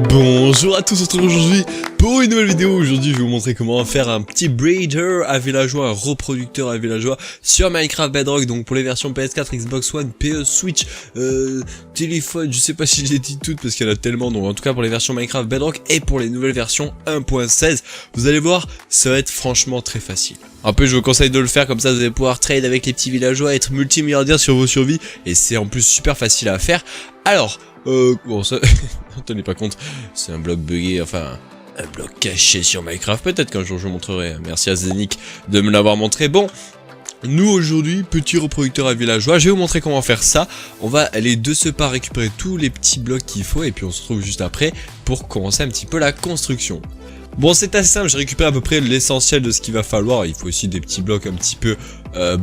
Bonjour à tous, on se retrouve aujourd'hui pour une nouvelle vidéo. Aujourd'hui je vais vous montrer comment faire un petit breeder à villageois, un reproducteur à villageois sur Minecraft Bedrock. Donc pour les versions PS4, Xbox One, PS, Switch, téléphone, je sais pas si je les dis toutes parce qu'il y en a tellement. Donc en tout cas pour les versions Minecraft Bedrock et pour les nouvelles versions 1.16, vous allez voir, ça va être franchement très facile. Un peu je vous conseille de le faire, comme ça vous allez pouvoir trade avec les petits villageois, être multimilliardaire sur vos survies, et c'est en plus super facile à faire. Alors, bon ça, tenez pas compte, c'est un bloc buggé, enfin, un bloc caché sur Minecraft, peut-être qu'un jour je vous montrerai, merci à Zenik de me l'avoir montré. Bon, nous aujourd'hui, petit reproducteur à villageois, je vais vous montrer comment faire ça. On va aller de ce pas récupérer tous les petits blocs qu'il faut, et puis on se retrouve juste après pour commencer un petit peu la construction. Bon, c'est assez simple, j'ai récupéré à peu près l'essentiel de ce qu'il va falloir. Il faut aussi des petits blocs un petit peu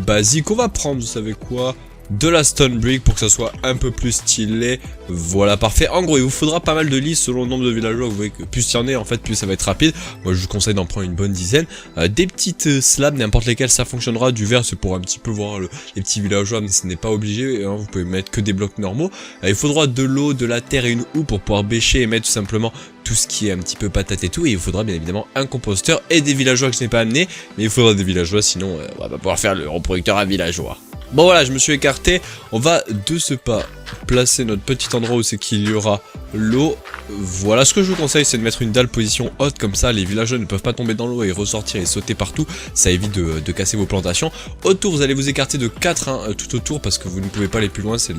basiques. On va prendre, vous savez quoi, de la stone brick pour que ça soit un peu plus stylé. Voilà, parfait. En gros, il vous faudra pas mal de lits selon le nombre de villageois. Vous voyez que plus il y en a, en fait, plus ça va être rapide. Moi, je vous conseille d'en prendre une bonne dizaine. Des petites slabs, n'importe lesquelles, ça fonctionnera. Du verre, c'est pour un petit peu voir les petits villageois, mais ce n'est pas obligé. Hein, vous pouvez mettre que des blocs normaux. Il faudra de l'eau, de la terre et une houe pour pouvoir bêcher et mettre tout simplement tout ce qui est un petit peu patate et tout. Et il vous faudra bien évidemment un composteur et des villageois que je n'ai pas amené. Mais il faudra des villageois, sinon on va pas pouvoir faire le reproducteur à villageois. Bon voilà, je me suis écarté, on va de ce pas placer notre petit endroit où c'est qu'il y aura l'eau. Voilà, ce que je vous conseille c'est de mettre une dalle position haute, comme ça les villageois ne peuvent pas tomber dans l'eau et ressortir et sauter partout, ça évite de casser vos plantations. Autour vous allez vous écarter de 4 hein, tout autour parce que vous ne pouvez pas aller plus loin, c'est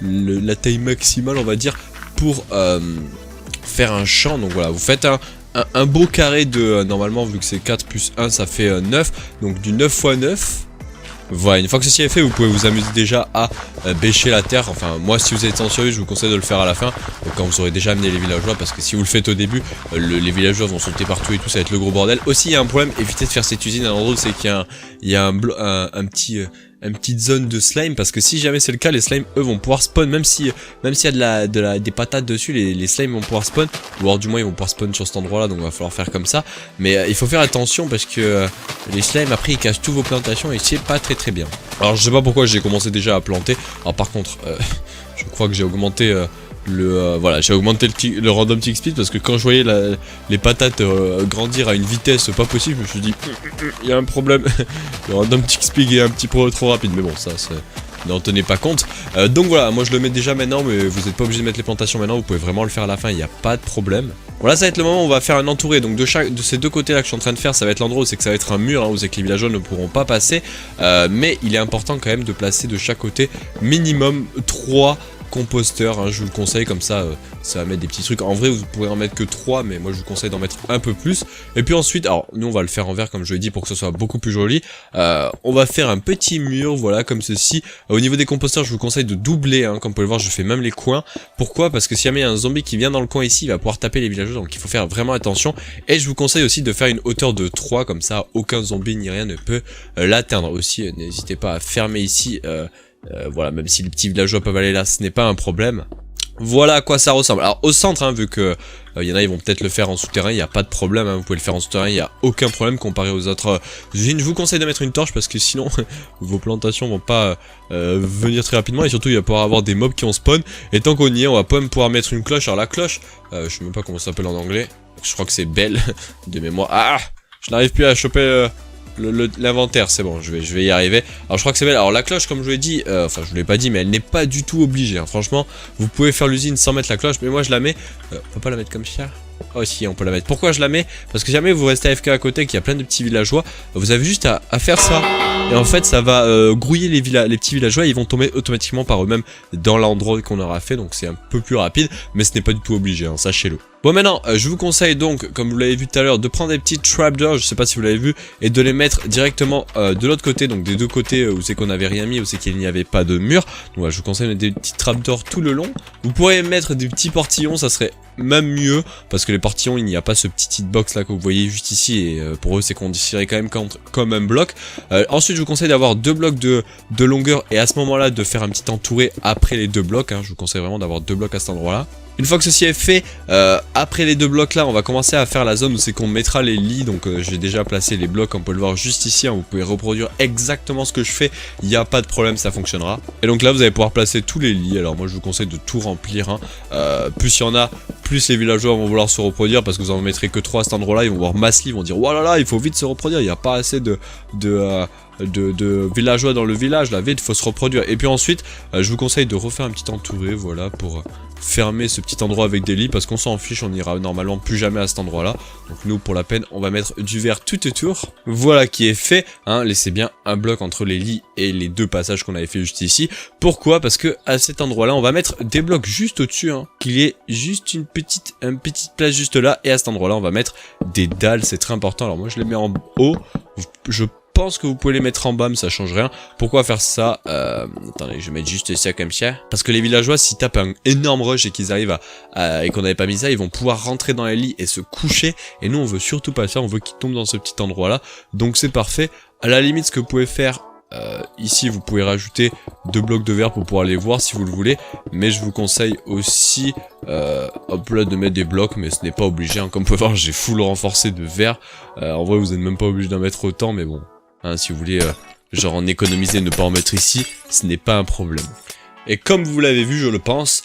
la taille maximale on va dire pour faire un champ. Donc voilà, vous faites un beau carré de, normalement vu que c'est 4 plus 1 ça fait 9, donc du 9 x 9. Voilà, une fois que ceci est fait, vous pouvez vous amuser déjà à bêcher la terre. Enfin, moi, si vous êtes en survie, je vous conseille de le faire à la fin, quand vous aurez déjà amené les villageois, parce que si vous le faites au début, les villageois vont sauter partout et tout, ça va être le gros bordel. Aussi, il y a un problème, évitez de faire cette usine à l'endroit, c'est qu'il y a une petite zone de slime, parce que si jamais c'est le cas, les slimes eux vont pouvoir spawn, même s'il y a des patates dessus, les slimes vont pouvoir spawn, ou alors du moins ils vont pouvoir spawn sur cet endroit là, donc il va falloir faire comme ça. Mais il faut faire attention parce que les slimes après ils cassent toutes vos plantations et c'est pas très bien. Alors je sais pas pourquoi j'ai commencé déjà à planter. Alors par contre je crois que j'ai augmenté voilà, j'ai augmenté le random tick speed parce que quand je voyais les patates grandir à une vitesse pas possible, je me suis dit il y a un problème. Le random tick speed est un petit peu trop rapide, mais bon, ça n'en tenez pas compte. Donc voilà, moi je le mets déjà maintenant, mais vous n'êtes pas obligé de mettre les plantations maintenant, vous pouvez vraiment le faire à la fin, il n'y a pas de problème. Voilà, ça va être le moment où on va faire un entouré, donc de ces deux côtés là que je suis en train de faire, ça va être l'endroit où c'est que ça va être un mur, hein, où c'est que les villageois ne pourront pas passer, mais il est important quand même de placer de chaque côté minimum 3 composteur, hein, je vous le conseille, comme ça ça va mettre des petits trucs. En vrai vous pourrez en mettre que 3, mais moi je vous conseille d'en mettre un peu plus. Et puis ensuite, alors nous on va le faire en verre comme je l'ai dit pour que ce soit beaucoup plus joli. On va faire un petit mur, voilà, comme ceci. Au niveau des composteurs je vous conseille de doubler, hein, comme vous pouvez le voir je fais même les coins. Pourquoi? Parce que si jamais il y a un zombie qui vient dans le coin ici, il va pouvoir taper les villageois, donc il faut faire vraiment attention. Et je vous conseille aussi de faire une hauteur de 3, comme ça aucun zombie ni rien ne peut l'atteindre. Aussi n'hésitez pas à fermer ici, voilà, même si les petits villageois peuvent aller là, ce n'est pas un problème. Voilà à quoi ça ressemble. Alors au centre, hein, vu que il y en a, ils vont peut-être le faire en souterrain, il n'y a pas de problème, hein, vous pouvez le faire en souterrain, il n'y a aucun problème comparé aux autres usines. Je vous conseille de mettre une torche parce que sinon vos plantations vont pas venir très rapidement, et surtout il va pouvoir avoir des mobs qui ont spawn. Et tant qu'on y est, on va pas même pouvoir mettre une cloche. Alors la cloche, je sais même pas comment ça s'appelle en anglais, je crois que c'est belle de mémoire. Ah, je n'arrive plus à choper l'inventaire, c'est bon, je vais y arriver. Alors je crois que c'est belle. Alors la cloche, comme je vous l'ai dit, enfin je vous l'ai pas dit, mais elle n'est pas du tout obligée, hein. Franchement, vous pouvez faire l'usine sans mettre la cloche, mais moi je la mets. On peut pas la mettre comme ça? Oh si, on peut la mettre. Pourquoi je la mets? Parce que si jamais vous restez AFK à côté, qu'il y a plein de petits villageois, vous avez juste à faire ça. Et en fait ça va grouiller les petits villageois, et ils vont tomber automatiquement par eux-mêmes dans l'endroit qu'on aura fait, donc c'est un peu plus rapide, mais ce n'est pas du tout obligé, hein, sachez-le. Bon maintenant, je vous conseille donc, comme vous l'avez vu tout à l'heure, de prendre des petites trapdoors, je sais pas si vous l'avez vu, et de les mettre directement de l'autre côté, donc des deux côtés où c'est qu'on n'avait rien mis, où c'est qu'il n'y avait pas de mur. Donc voilà, je vous conseille de mettre des petites trapdoors tout le long. Vous pourrez mettre des petits portillons, ça serait même mieux, parce que les portillons, il n'y a pas ce petit hitbox là que vous voyez juste ici, et pour eux c'est considéré quand même comme un bloc. Ensuite je vous conseille d'avoir 2 blocs de longueur, et à ce moment là de faire un petit entouré après les 2 blocs, hein. Je vous conseille vraiment d'avoir 2 blocs à cet endroit là. Une fois que ceci est fait, après les 2 blocs là, on va commencer à faire la zone où c'est qu'on mettra les lits. Donc j'ai déjà placé les blocs, on peut le voir juste ici, hein, vous pouvez reproduire exactement ce que je fais, il n'y a pas de problème, ça fonctionnera. Et donc là vous allez pouvoir placer tous les lits, alors moi je vous conseille de tout remplir, hein. Plus il y en a, plus les villageois vont vouloir se reproduire, parce que vous en mettrez que 3 à cet endroit là, ils vont voir masse lit, ils vont dire oh là là, il faut vite se reproduire, il n'y a pas assez de villageois dans le village, là vite faut se reproduire. Et puis ensuite je vous conseille de refaire un petit entouré, voilà, pour fermer ce petit endroit avec des lits, parce qu'on s'en fiche, on ira normalement plus jamais à cet endroit là. Donc nous pour la peine on va mettre du verre tout autour. Voilà qui est fait, hein. Laissez bien un bloc entre les lits et les 2 passages qu'on avait fait juste ici. Pourquoi? Parce que à cet endroit là on va mettre des blocs juste au-dessus, hein, qu'il y ait juste une petite place juste là, et à cet endroit là on va mettre des dalles, c'est très important. Alors moi je les mets en haut, je pense que vous pouvez les mettre en bas, mais ça change rien. Pourquoi faire ça? Attendez, je vais mettre juste ça comme ça. Parce que les villageois, s'ils tapent un énorme rush et qu'ils arrivent et qu'on n'avait pas mis ça, ils vont pouvoir rentrer dans les lits et se coucher. Et nous, on veut surtout pas ça, on veut qu'ils tombent dans ce petit endroit-là. Donc c'est parfait. À la limite, ce que vous pouvez faire, ici, vous pouvez rajouter 2 blocs de verre pour pouvoir les voir si vous le voulez. Mais je vous conseille aussi, hop là, de mettre des blocs, mais ce n'est pas obligé. Hein. Comme vous pouvez voir, j'ai full renforcé de verre. En vrai, vous n'êtes même pas obligé d'en mettre autant, mais bon. Hein, si vous voulez genre en économiser, ne pas en mettre ici, ce n'est pas un problème. Et comme vous l'avez vu, je le pense,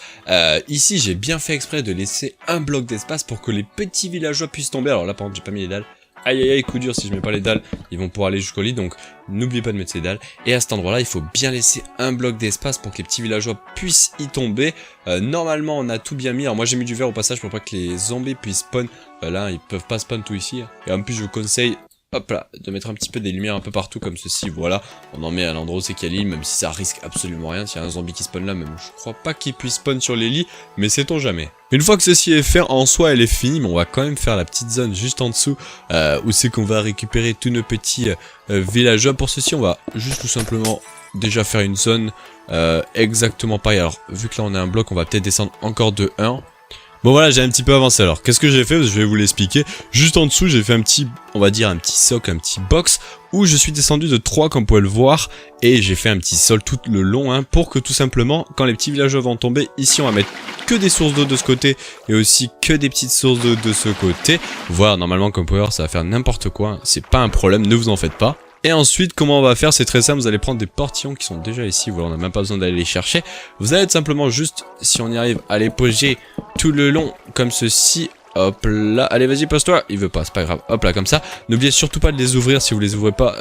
ici j'ai bien fait exprès de laisser un bloc d'espace pour que les petits villageois puissent tomber. Alors là par exemple j'ai pas mis les dalles. Aïe aïe aïe, coup dur, si je mets pas les dalles, ils vont pouvoir aller jusqu'au lit, donc n'oubliez pas de mettre ces dalles. Et à cet endroit-là, il faut bien laisser un bloc d'espace pour que les petits villageois puissent y tomber. Normalement, on a tout bien mis. Alors moi j'ai mis du verre au passage pour pas que les zombies puissent spawn. Là, ils peuvent pas spawn tout ici. Et en plus, je vous conseille, hop là, de mettre un petit peu des lumières un peu partout comme ceci, voilà. On en met à l'endroit où c'est qu'il y a l'île, même si ça risque absolument rien. S'il y a un zombie qui spawn là, même je crois pas qu'il puisse spawn sur les lits, mais sait-on jamais. Une fois que ceci est fait, en soi elle est finie, mais on va quand même faire la petite zone juste en dessous, où c'est qu'on va récupérer tous nos petits villageois. Pour ceci, on va juste tout simplement déjà faire une zone exactement pareil. Alors, vu que là on a un bloc, on va peut-être descendre encore de 1. Bon voilà, j'ai un petit peu avancé. Alors qu'est-ce que j'ai fait? Je vais vous l'expliquer. Juste en dessous, j'ai fait un petit, on va dire un petit socle, un petit box, où je suis descendu de 3 comme vous pouvez le voir, et j'ai fait un petit sol tout le long, hein, pour que tout simplement, quand les petits villageois vont tomber, ici on va mettre que des sources d'eau de ce côté, et aussi que des petites sources d'eau de ce côté. Voilà, normalement comme vous pouvez voir, ça va faire n'importe quoi, hein. C'est pas un problème, ne vous en faites pas. Et ensuite, comment on va faire? C'est très simple, vous allez prendre des portillons qui sont déjà ici, voilà, on n'a même pas besoin d'aller les chercher. Vous allez tout simplement juste, si on y arrive, à les poser tout le long, comme ceci. Hop là, allez vas-y pose-toi, il veut pas, c'est pas grave, hop là comme ça. N'oubliez surtout pas de les ouvrir, si vous les ouvrez pas,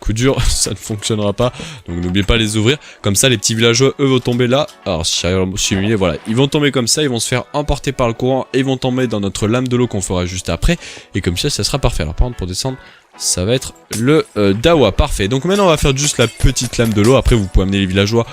coup dur, ça ne fonctionnera pas. Donc n'oubliez pas de les ouvrir, comme ça les petits villageois eux vont tomber là. Alors si j'arrive à simuler, voilà, ils vont tomber comme ça, ils vont se faire emporter par le courant et ils vont tomber dans notre lame de l'eau qu'on fera juste après. Et comme ça sera parfait. Alors par contre pour descendre, ça va être le dawa, parfait. Donc maintenant on va faire juste la petite lame de l'eau, après vous pouvez amener les villageois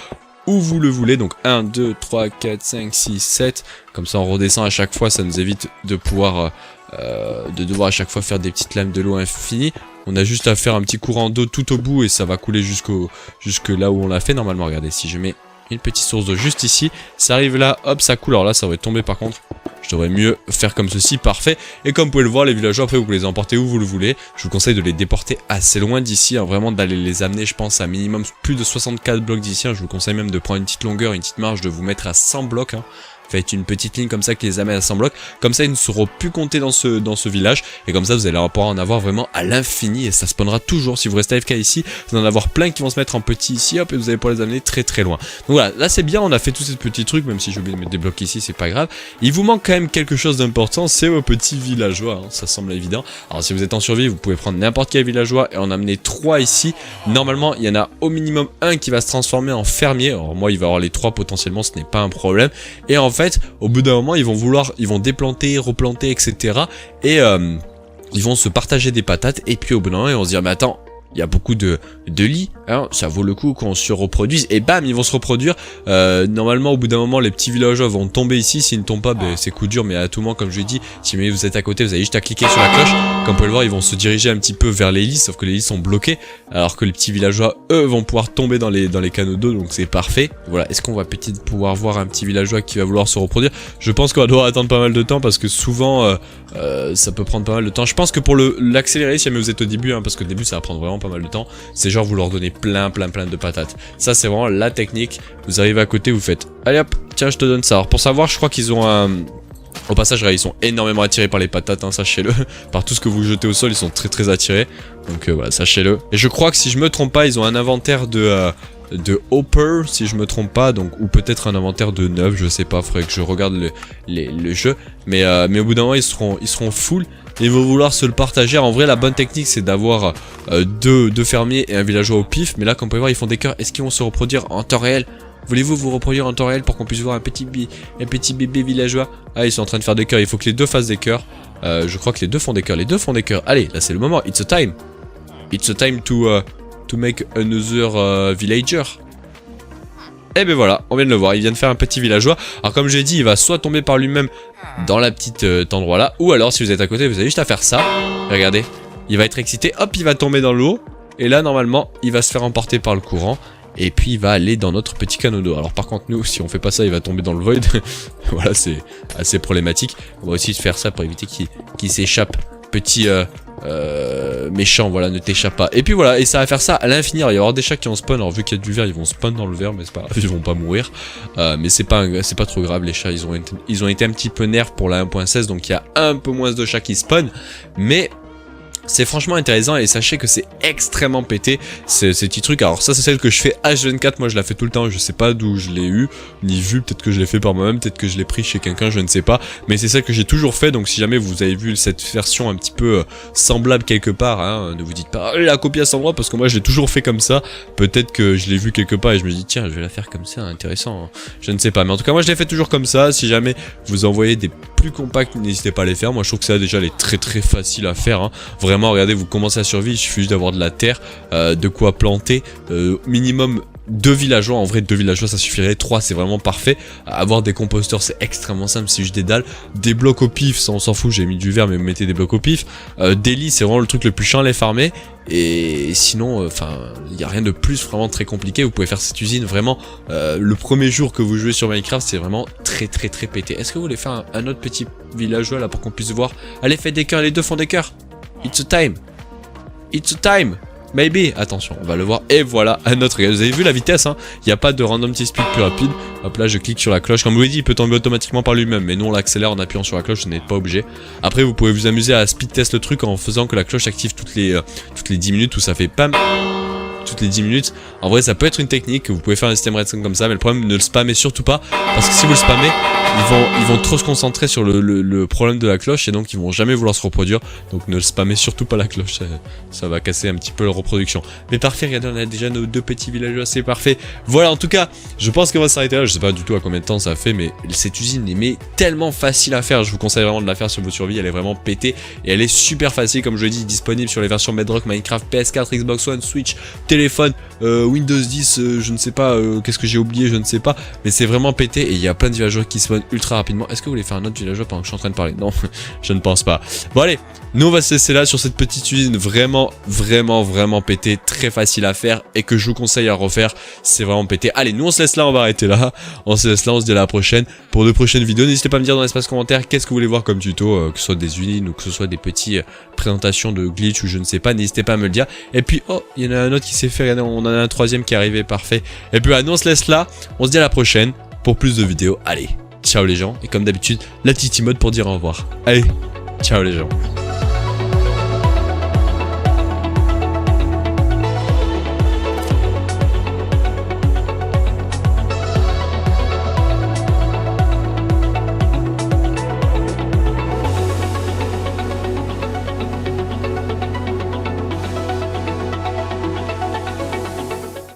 où vous le voulez, donc 1, 2, 3, 4, 5, 6, 7, comme ça on redescend à chaque fois, ça nous évite de pouvoir, de devoir à chaque fois faire des petites lames de l'eau infinies. On a juste à faire un petit courant d'eau tout au bout et ça va couler jusque là où on l'a fait normalement. Regardez, si je mets une petite source d'eau juste ici, ça arrive là, hop, ça coule. Alors là, ça va tomber par contre. Je devrais mieux faire comme ceci, parfait. Et comme vous pouvez le voir, les villageois, après vous pouvez les emporter où vous le voulez. Je vous conseille de les déporter assez loin d'ici, hein, vraiment d'aller les amener, je pense, à minimum plus de 64 blocs d'ici. Hein. Je vous conseille même de prendre une petite longueur, une petite marge, de vous mettre à 100 blocs. Hein. Faites une petite ligne comme ça qui les amène à 100 blocs. Comme ça, ils ne seront plus comptés dans ce village. Et comme ça, vous allez pouvoir en avoir vraiment à l'infini. Et ça spawnera toujours. Si vous restez AFK ici, vous allez en avoir plein qui vont se mettre en petit ici. Hop, et vous allez pouvoir les amener très très loin. Donc voilà, là c'est bien. On a fait tous ces petits trucs. Même si j'ai oublié de mettre des blocs ici, c'est pas grave. Il vous manque quand même quelque chose d'important. C'est vos petits villageois. Hein. Ça semble évident. Alors si vous êtes en survie, vous pouvez prendre n'importe quel villageois et en amener 3 ici. Normalement, il y en a au minimum un qui va se transformer en fermier. Alors moi, il va avoir les 3 potentiellement. Ce n'est pas un problème. Et en fait, au bout d'un moment, ils vont déplanter, replanter, etc. Et ils vont se partager des patates. Et puis au bout d'un moment, ils vont se dire, mais attends, il y a beaucoup de lits, hein, ça vaut le coup qu'on se reproduise. Et bam, ils vont se reproduire. Normalement, au bout d'un moment, les petits villageois vont tomber ici. S'ils ne tombent pas, ben, c'est coup dur. Mais à tout moment, comme je l'ai dit, si vous êtes à côté, vous avez juste à cliquer sur la cloche. Comme vous pouvez le voir, ils vont se diriger un petit peu vers les lits. Sauf que les lits sont bloqués. Alors que les petits villageois, eux, vont pouvoir tomber dans les canaux d'eau. Donc c'est parfait. Voilà. Est-ce qu'on va peut-être pouvoir voir un petit villageois qui va vouloir se reproduire? Je pense qu'on va devoir attendre pas mal de temps. Parce que souvent, ça peut prendre pas mal de temps. Je pense que pour l'accélérer, si jamais vous êtes au début, hein, parce que au début, ça va prendre vraiment pas mal de temps. C'est genre vous leur donnez plein de patates. Ça c'est vraiment la technique. Vous arrivez à côté, vous faites allez hop, tiens je te donne ça. Alors pour savoir, je crois qu'ils ont un... Au passage, ils sont énormément attirés par les patates, hein, sachez-le. Par tout ce que vous jetez au sol, ils sont très attirés. Donc voilà, sachez-le. Et je crois que si je me trompe pas, ils ont un inventaire de Hopper, si je me trompe pas, donc ou peut-être un inventaire de 9, je sais pas, faudrait que je regarde le jeu. Mais au bout d'un moment, ils seront full. Et ils vont vouloir se le partager. En vrai, la bonne technique, c'est d'avoir deux fermiers et un villageois au pif. Mais là, comme vous pouvez voir, ils font des cœurs. Est-ce qu'ils vont se reproduire en temps réel? Voulez-vous vous reproduire en temps réel pour qu'on puisse voir un petit bébé villageois? Ah, ils sont en train de faire des cœurs. Il faut que les deux fassent des cœurs. Je crois que les deux font des cœurs. Les deux font des cœurs. Allez, là, c'est le moment. It's a time. It's a time to make another villager. Et ben voilà, on vient de le voir, il vient de faire un petit villageois. Alors comme j'ai dit, il va soit tomber par lui-même dans la petite endroit là, ou alors si vous êtes à côté, vous avez juste à faire ça. Regardez, il va être excité, hop, il va tomber dans l'eau. Et là, normalement, il va se faire emporter par le courant. Et puis il va aller dans notre petit canot d'eau. Alors par contre, nous, si on fait pas ça, il va tomber dans le void. Voilà, c'est assez problématique. On va aussi faire ça pour éviter qu'il s'échappe. Petit méchant, voilà, ne t'échappe pas. Et puis voilà, et ça va faire ça à l'infini. Il va y avoir des chats qui vont spawn. Alors vu qu'il y a du verre, ils vont spawn dans le verre, mais c'est pas grave, ils vont pas mourir. Mais c'est pas trop grave, les chats, ils ont été un petit peu nerfs pour la 1.16, donc il y a un peu moins de chats qui spawn. Mais c'est franchement intéressant et sachez que c'est extrêmement pété ces petits trucs. Alors ça c'est celle que je fais H24, moi je la fais tout le temps, je sais pas d'où je l'ai eu, ni vu, peut-être que je l'ai fait par moi-même, peut-être que je l'ai pris chez quelqu'un, je ne sais pas. Mais c'est celle que j'ai toujours fait, donc si jamais vous avez vu cette version un petit peu semblable quelque part, hein, ne vous dites pas la copie à 100 droits parce que moi je l'ai toujours fait comme ça. Peut-être que je l'ai vu quelque part et je me dis tiens je vais la faire comme ça, intéressant, je ne sais pas. Mais en tout cas moi je l'ai fait toujours comme ça. Si jamais vous envoyez des plus compacts, n'hésitez pas à les faire. Moi je trouve que ça déjà elle est très facile à faire, hein. Vraiment, regardez, vous commencez à survivre, il suffit juste d'avoir de la terre, de quoi planter, minimum 2 villageois, en vrai 2 villageois ça suffirait, 3 c'est vraiment parfait. Avoir des composteurs c'est extrêmement simple, c'est juste des dalles, des blocs au pif, ça on s'en fout, j'ai mis du verre mais vous mettez des blocs au pif. Des lits c'est vraiment le truc le plus chiant à les farmer. Et sinon, enfin, il n'y a rien de plus vraiment très compliqué, vous pouvez faire cette usine vraiment, le premier jour que vous jouez sur Minecraft c'est vraiment très pété. Est-ce que vous voulez faire un autre petit villageois là pour qu'on puisse voir? Allez, faites des cœurs, les deux font des cœurs. It's a time. It's a time. Maybe. Attention, on va le voir. Et voilà, un autre. Vous avez vu la vitesse, hein? Il n'y a pas de random speed plus rapide. Hop là, je clique sur la cloche. Comme je vous l'ai dit, il peut tomber automatiquement par lui-même. Mais nous, on l'accélère en appuyant sur la cloche. Vous n'êtes pas obligé. Après, vous pouvez vous amuser à speed test le truc en faisant que la cloche s'active toutes les 10 minutes où ça fait pam. Toutes les 10 minutes. En vrai, ça peut être une technique. Vous pouvez faire un système redstone comme ça. Mais le problème, ne le spammez surtout pas. Parce que si vous le spammez, ils vont trop se concentrer sur le problème de la cloche. Et donc, ils vont jamais vouloir se reproduire. Donc, ne spammez surtout pas la cloche. Ça va casser un petit peu leur reproduction. Mais parfait, regardez, on a déjà nos 2 petits villageois. C'est parfait. Voilà, en tout cas, je pense qu'on va s'arrêter là. Je sais pas du tout à combien de temps ça fait. Mais cette usine est tellement facile à faire. Je vous conseille vraiment de la faire sur votre survie. Elle est vraiment pétée. Et elle est super facile. Comme je l'ai dit, disponible sur les versions Bedrock, Minecraft, PS4, Xbox One, Switch, téléphone, Windows 10, je ne sais pas, qu'est-ce que j'ai oublié, je ne sais pas, mais c'est vraiment pété et il y a plein de villageois qui spawnent ultra rapidement. Est-ce que vous voulez faire un autre villageois pendant que je suis en train de parler? Non, je ne pense pas. Bon allez, nous on va se laisser là sur cette petite usine vraiment pété, très facile à faire et que je vous conseille à refaire, c'est vraiment pété. Allez, nous on se laisse là, on va arrêter là, on se laisse là, on se dit à la prochaine pour de prochaines vidéos. N'hésitez pas à me dire dans l'espace commentaire qu'est-ce que vous voulez voir comme tuto, que ce soit des usines ou que ce soit des petits présentations de glitch ou je ne sais pas, n'hésitez pas à me le dire. Et puis, oh, il y en a un autre qui s'est fait, regardez, on en a un troisième qui est arrivé, parfait. Et puis, nous on se laisse là, on se dit à la prochaine pour plus de vidéos. Allez, ciao les gens, et comme d'habitude, la petite emote pour dire au revoir. Allez, ciao les gens.